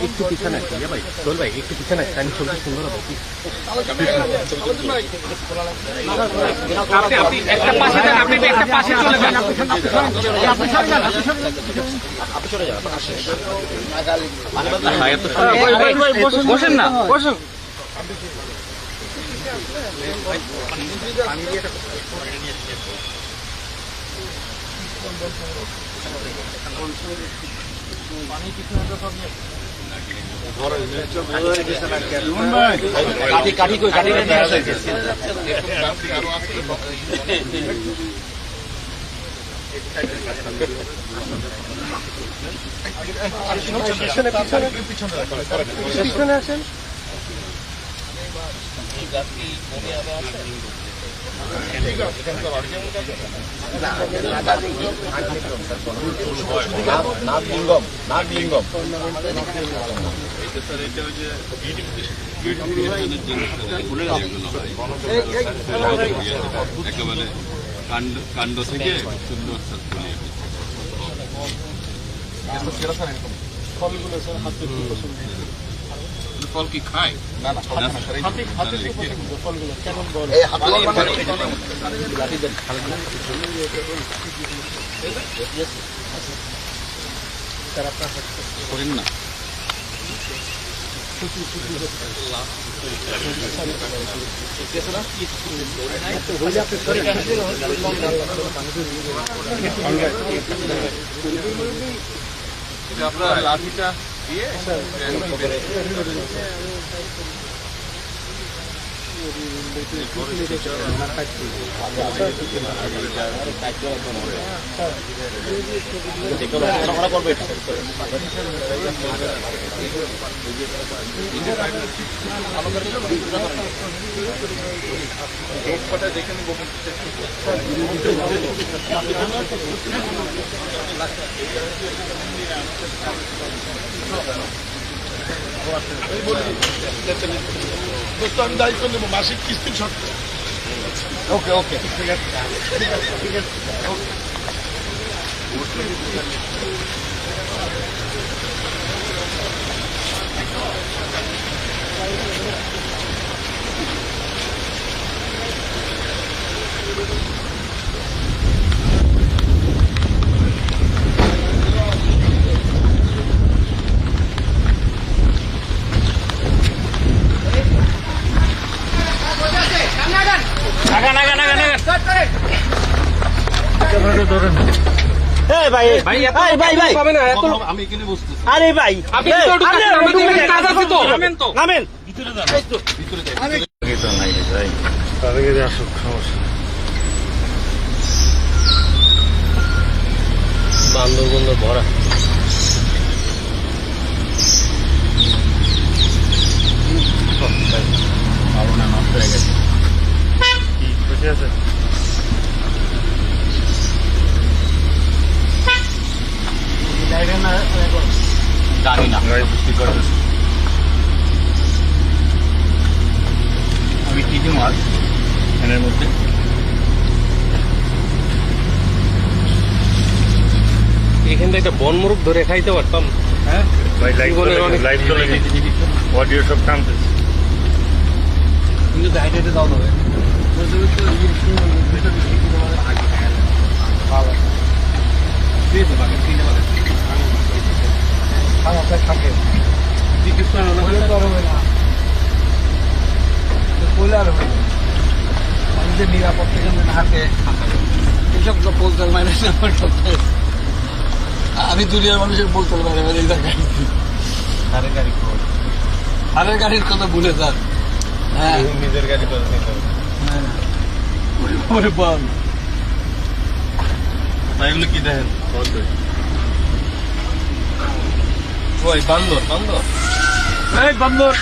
একটু পিছনে ভাই চল ভাই একটু পিছনে ছবি সুন্দর হবে বসেন না বসুন পিছনে আসেন একেবারে কাণ্ড থেকে সুন্দর ফলগুলো স্যার হাতের ফল কি খায় ফলগুলো কেমন বল করেন না আপনার লাঠিটা দিয়ে আমি দায়িত্ব নেবো মাসিক কিস্তির শর্তে ওকে ওকে ঠিক আছে ঠিক আছে আরে ভাই বান্দরবন্দ ভরা নষ্ট হয়ে গেছে খুশি আছে জানি না আমি টিভি মাছ এর মধ্যে এখান থেকে একটা বনমুরগ ধরে খাইতে পারতাম। হ্যাঁ ভাই লাইভ জীবনের অনেক- চলে গেছে অডিও সব টানতেছে কিন্তু হাইটে দাও তবে থাকে মানুষের নিরাপত্তা কেন্দ্রের হাতে এসব তো পোস্টাল মাইনে আমি দুনিয়ার মানুষের পোস্টাল মাইনে মাইনে দেখাইছি হারের গাড়ির কথা ভুলে যান। হ্যাঁ নিজের গাড়ি করে নিতে হবে। ওরে বল এগুলো কি দেখেন? ওই বান্দর বান্দর এই বান্দর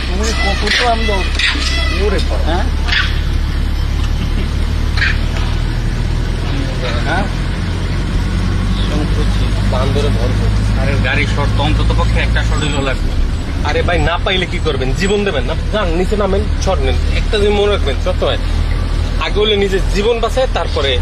তুমি কত আনন্দ ওরে বাবা। হ্যাঁ হ্যাঁ সম্প্রতি বান্দরে ভরপুর। আরে গাড়ি শর্ট তো অন্তত পক্ষে একটা শর্ট হইলেও লাগবে। আরে ভাই না পাইলে কি করবেন? জীবন দেবেন না? যান নিচে নামেন, শর্ট নেন। একটা জিনিস মনে রাখবেন সবসময়, আগে হলে নিজের জীবন বাঁচায় তারপরে